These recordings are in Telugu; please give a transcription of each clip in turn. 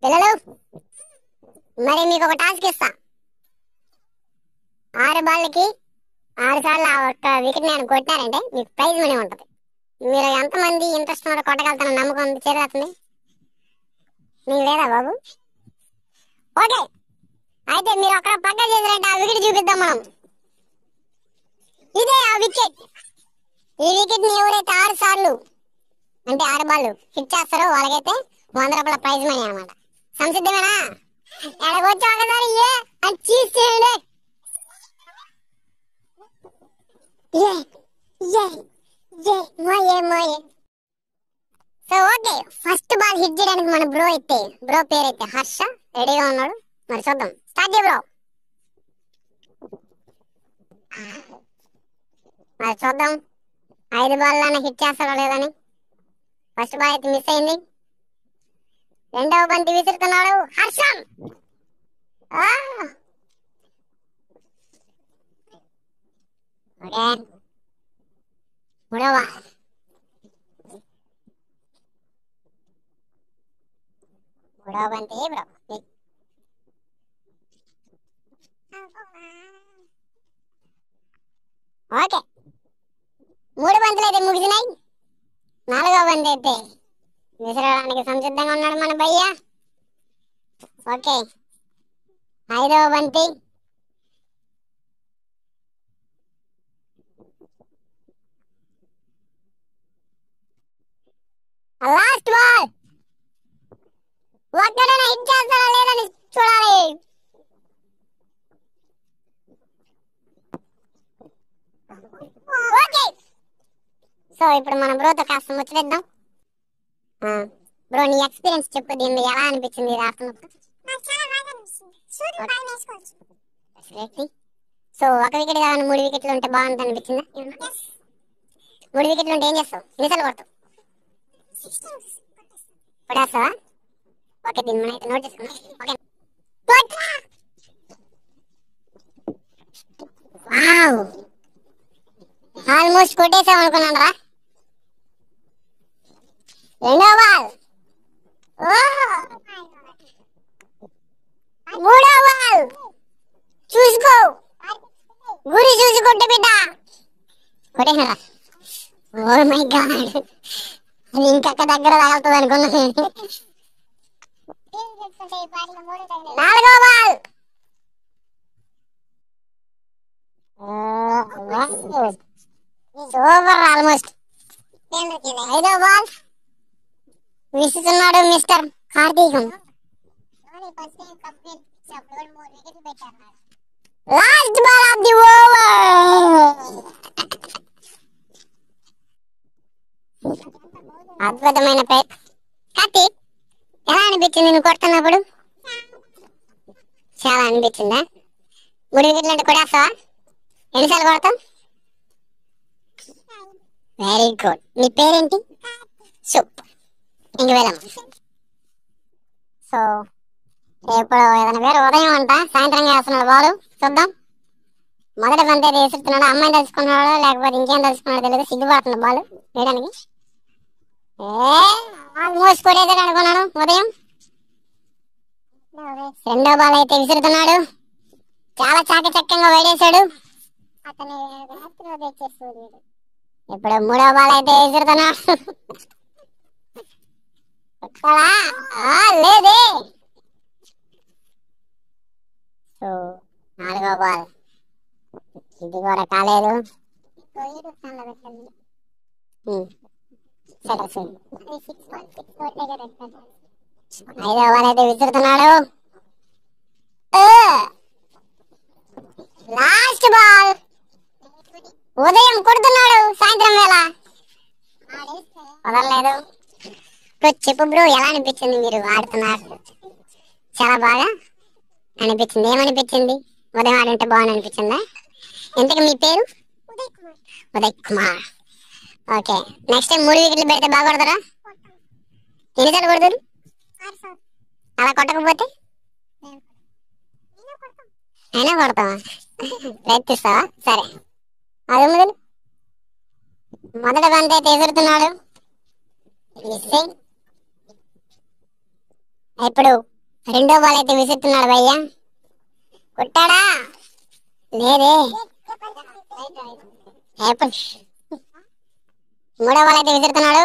పిల్లలు, మరి మీకు ఒక టాస్క్ ఇస్తా. 6 బాళ్ళకి 6 సార్లు ఆ ఒక్క వికెట్ నేను కొట్టారంటే మీకు ప్రైజ్ మనీ ఉంటుంది. మీరు ఎంతమంది ఇంట్రెస్ట్ ఉన్నారో కొట్టగలుగుతాను నమ్మకం ఉంది. చేరేస్తుంది నీకు లేదా బాబు? ఓకే, అయితే మీరు అక్కడ పక్క చేసారంటే ఆ వికెట్ చూపిద్దాం మనం. ఇదే ఆ వికెట్. ఈ వికెట్ ని ఎవరైతే 6 సార్లు అంటే 6 బాళ్ళు హిట్ చేస్తారో వాళ్ళకైతే 100 రూపాయల ప్రైజ్ మనీ అనమాట. సంసిద్ధమేనా? ఎడగొచ్చి ఒకసారి అని చీజ్ చేయండి. So okay, first ball hit చేయడానికి మన బ్రో పేరైతే హర్ష రెడీగా ఉన్నాడు. మరి చూద్దాం, స్టార్ట్ చేయ బ్రో. మరి చూద్దాం 5 బాల్లోనే హిట్ చేస్తాడో లేదని. ఫస్ట్ బాల్ అయితే మిస్ అయింది. రెండవ బంతి విసురుతున్నాడు హర్షం. ఓకే, మూడవ బంతి బ్రో. ఓకే, 3 బంతులు అయితే ముగిసినాయి. 4వ బంతి అయితే విసరడానికి సంసిద్ధంగా ఉన్నాడు మన భయ్య. ఓకే, 5వ బంతి. Last ball. ఒక్కడైనా హిట్ చేస్తారా లేదని చూడాలి. ఓకే, సో ఇప్పుడు మన బ్రోతో కాస్త ముచ్చటిద్దాం. బ్రో, నీ ఎక్స్పీరియన్స్ చెప్పు, దీన్ని ఎలా అనిపించింది ఇది ఆడుతున్నప్పుడు? సో 1 వికెట్ కావాలి, 3 వికెట్లు ఉంటే బాగుంటుంది అనిపించిందా? 3 వికెట్లు ఉంటే ఏం చేస్తావు? ఎన్నిసార్లు కొడతావు? కొడేస్తావా? ఓకే, దీన్ని మనం అయితే నోట్ చేసుకున్నాం. ఓకే, ఆల్మోస్ట్ కొట్టేసాం అనుకున్నాను రా. రెండవ బాల్. మూడవ బాల్. చూసుకో, గురి చూసి కొట్టు బిడ్డ. కొట్టేసారా? ఓ మై గాడ్, అది ఇంకొక దగ్గర తగలుతుంది అనుకున్నాను. 4వ బాల్. Super, almost. 5వ బాల్. విసుతున్నాడు mister Karthikam. Last ball of the over. అద్భుతమైన ప్రయత్నం. కార్తీక్, ఎలా అనిపించింది నువ్వు కొడుతున్నప్పుడు? చాలా అనిపించిందా? 3 వికెట్లు అంటే కొడేస్తావా? ఎన్నిసార్లు కొడతావు? Very good. నీ పేరేంటి? సూపర్, ఇంక వెళ్ళాము. సో ఇప్పుడు ఏదైనా వేరే ఉదయం అంట సాయంత్రం వేస్తున్నాడు బాలు. చూద్దాం. మొదటి బంతి అయితే వేసుకున్నాడు. అమ్మాయిని తెలుసుకున్నాడు లేకపోతే ఇంకేం తెలుసుకున్నాడు తెలియదు. సిగ్గుపడుతుంది బాలు వేయడానికి. ఆల్మోస్ట్ కొట్టేసాడు అనుకున్నాను ఉదయం. 2వ బాల్ అయితే విసురుతున్నాడు. చాలా చాకచక్యంగా వేడేశాడు. ఇప్పుడు 3వ బాల్ అయితే విసురుతున్నాడు. లేదే. సో 4వ బాల్. ఇది కూడా కాలేదు. సరే సరే, 5వ బాల్ అయితే విసురుతున్నాడు. Last ball. ఉదయం కొడుతున్నాడు సాయంత్రం వేళ వదలలేదు. చెప్పు బ్రో, ఎలా అనిపించింది మీరు ఆడుతున్నారు? చాలా బాగా అనిపించింది. ఏమనిపించింది? ఉదయం ఆడుంటే బాగుంది అనిపించిందా? ఇంతకు మీ పేరు? Uday Kumar. Okay, next time 3 వికెట్లు పెడితే బాగా కొడతారా? ఎన్నిసార్లు కొడతారు? అలా కొట్టకపోతే అయినా కొడతావా? ప్రయత్నిస్తావా? సరే, అది మొదలు. మొదటి బంతి అయితే ఎదురుతున్నాడు. ఇప్పుడు రెండో బాల్ అయితే విసురుతున్నాడు భయ్యా. కొట్టాడా? లేదే. మూడో బాల్ అయితే విసురుతున్నాడు.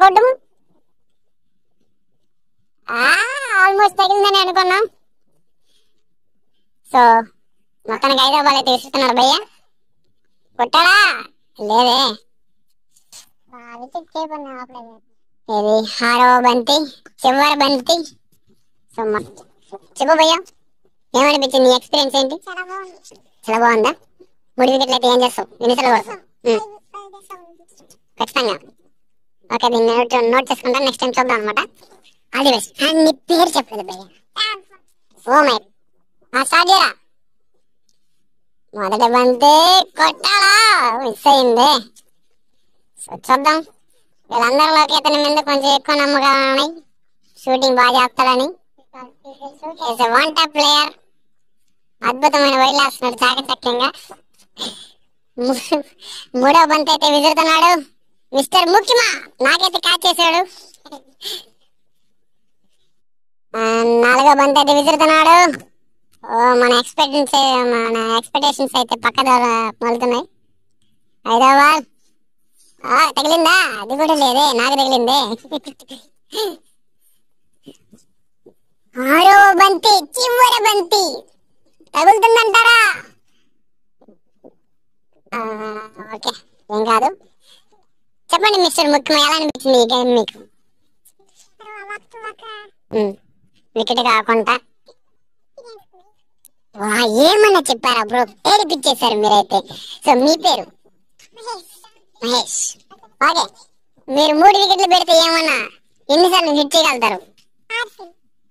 కొట్టు. ఆల్మోస్ట్ తగిలిందని అనుకున్నాం. సో మొత్తానికి ఐదో బాల్ అయితే విసురుతున్నాడు భయ్యా. కొట్టాడా? లేదే. ఇది ఆరో బంతి, చివరి బంతి. సో చెప్పు భయ్యా, ఏమనిపించింది? నీ ఎక్స్పీరియన్స్ ఏంటి? చాలా బాగుందా? 3 వికెట్లు అయితే ఏం చేస్తావు? ఎన్నిసార్లు కొడతావు? ఖచ్చితంగా. ఓకే, దీన్ని నోట్ చేసుకుంటాను. నెక్స్ట్ టైం చూద్దాం అనమాట. అది బెస్ట్. నీ పేరు చెప్పలేదు భయ్యా. ఓ మై, స్టార్ట్ చేయరా. మొదటి బంతి కొట్టాలా? మిస్ అయింది. సో చూద్దాం. వీళ్ళందరిలోకి ఇతని మీద కొంచెం ఎక్కువ నమ్మకాలు ఉన్నాయి, షూటింగ్ బాగా చేస్తాడని. వన్ టాప్ ప్లేయర్, అద్భుతమైన వైలేస్తున్నాడు చాకచక్యంగా. మూడో బంతి అయితే విసురుతున్నాడు మిస్టర్ ముఖ్యమా. నాకైతే క్యాచ్ చేశాడు. నాలుగో బంతి అయితే విసురుతున్నాడు. మన ఎక్స్పెక్టేషన్స్ అయితే పక్క మలుతున్నాయి. ఐదో బాల్ తగిలిందా? అది కూడా లేదే, నాకు తగిలిందే. ఆరో బంతి, చివరి బంతి. తగులుతుందంటారా? ఓకే, ఏం కాదు. చెప్పండి మిస్టర్ ముఖ్యం, ఎలా అనిపించింది ఈ గేమ్ మీకు? వికెట్ కాకుండా ఏమన్నా చెప్పారా బ్రో? ఏడిపించేశారు మీరైతే. సో మీ పేరు? మహేష్. ఓకే, మీరు 3 వికెట్లు పెడితే ఏమన్నా ఎన్నిసార్లు హిట్ చేయగలుగుతారు?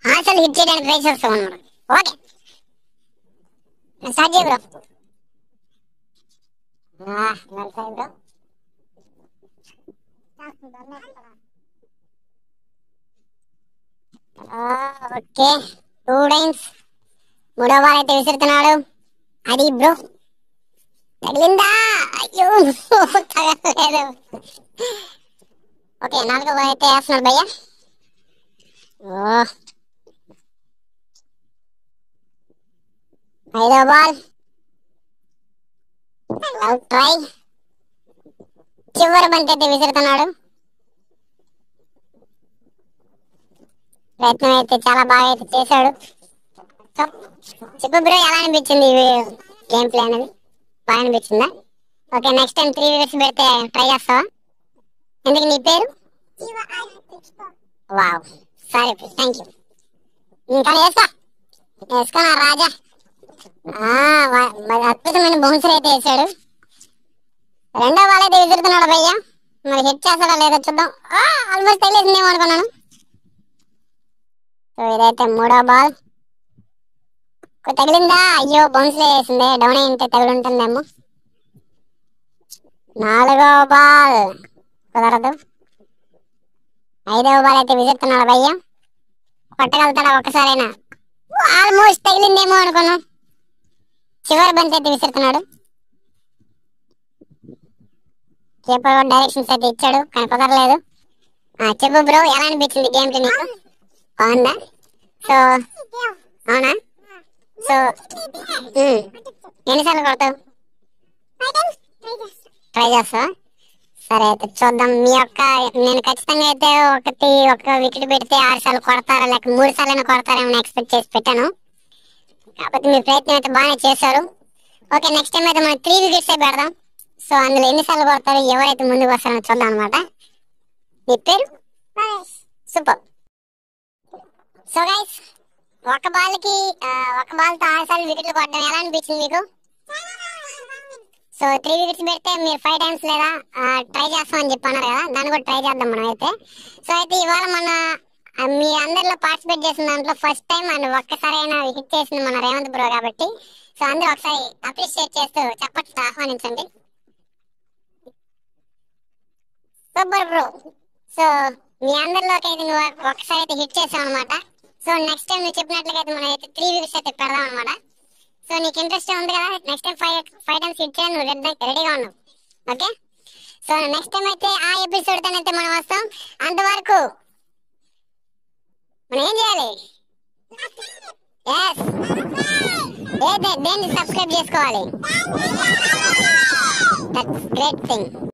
6 సార్లు హిట్ చేయడానికి ట్రై చేస్తాం అన్నమాట. ఓకే, స్టార్ట్ చేయ బ్రో. Bro okay, 2 times. మూడో బాల్ అయితే విసురుతున్నాడు. అది బ్రో తగిలిందా? అయ్యో తగలేదు. ఓకే, 4వ బాల్ అయితే వేస్తున్నాడు భయ్యా. ఐదో బాల్ ట్రై. చివరి బంతి అయితే విసురుతున్నాడు. ప్రయత్నం అయితే చాలా బాగా అయితే చేశాడు. చెప్పు బ్రో, ఎలా అనిపించింది గేమ్ ప్లే అనేది? బాగా అనిపించిందా? ఓకే, నెక్స్ట్ టైం 3 వికెట్స్ పెడితే ట్రై చేస్తావా? ఎందుకు నీ పేరు? వావ్, సరే, థ్యాంక్ యూ. ఇంకా వేసుకున్నా రాజా. అద్భుతమైన బౌన్సర్ అయితే వేసాడు. రెండో బాల్ అయితే విసురుతున్నాడు భయ్యా. మరి హిట్ చేస్తాడా లేదో చూద్దాం. ఆల్మోస్ట్ తగిలేసిందేమో అనుకున్నాను. సో ఇదైతే మూడో బాల్. తగిలిందా? అయ్యో, బౌన్స్ వేసిందే. డౌన్ అయింటే తగిలి ఉంటుందేమో. 4వ బాల్ కుదరదు. 5వ బాల్ అయితే విసురుతున్నాడు భయ్యా. కొట్టగలుగుతాడా ఒక్కసారైనా? ఆల్మోస్ట్ తగిలిందేమో అనుకున్నాం. చివరి బంతి అయితే విసురుతున్నాడు. కీపర్ డైరెక్షన్స్ అయితే ఇచ్చాడు, కానీ కుదరలేదు. చెప్పు బ్రో, ఎలా అనిపించింది గేమ్ ప్లే నీకు? బాగుందా? సో అవునా? సో ఎన్నిసార్లు కొడతావు? ట్రై చేస్తావా? సరే, అయితే చూద్దాం. నేను ఖచ్చితంగా అయితే ఒక వికెట్ పెడితే 6 సార్లు కొడతారా, లేక 3 సార్లు కొడతారేమో ఎక్స్పెక్ట్ చేసి పెట్టాను. కాకపోతే మీ ప్రయత్నం అయితే బాగానే చేశారు. ఓకే, నెక్స్ట్ టైం అయితే మనం 3 వికెట్స్ పెడదాం. సో అందులో ఎన్నిసార్లు కొడతారు, ఎవరైతే ముందుకు వస్తారో చూద్దాం అనమాట. మీ పేరు? సూపర్. సో గైస్, ఒక బాల్తో 6 సార్లు వికెట్లు కొట్టడం ఎలా అనిపించింది మీకు? సో 3 వికెట్స్ పెడితే మీరు 5 టైమ్స్ లేదా ట్రై చేస్తామని చెప్పి అన్నారు కదా, దాన్ని కూడా ట్రై చేద్దాం మనం అయితే. సో అయితే ఇవాళ మీ అందరిలో పార్టిసిపేట్ చేసిన దాంట్లో ఫస్ట్ టైం ఒక్కసారి అయినా హిట్ చేసింది మన రేవంత్ బ్రో కాబట్టి, సో అందరూ ఒకసారి అప్రిషియేట్ చేస్తూ చప్పట్లు ఆహ్వానించండి. Super bro. సో మీ అందరిలోకి అయితే నువ్వు ఒక్కసారి అయితే హిట్ చేసావు అనమాట. సో నెక్స్ట్ టైం నువ్వు చెప్పినట్లుగా అయితే మనం అయితే 3 వికెట్స్ అయితే పెడదాం అనమాట. సో నీకు ఇంట్రెస్ట్ ఉంది కదా, నెక్స్ట్ టైం 5 టైమ్స్ హిట్ చేయాలి, నువ్వు రెడీగా ఉన్నావు. ఓకే, సో నెక్స్ట్ టైం అయితే ఆ ఎపిసోడ్ తోనైతే మనం వస్తాం. అంతవరకు మనం ఏం చేయాలి? ఎస్, దేన్ని సబ్స్క్రైబ్ చేసుకోవాలి. That's great thing.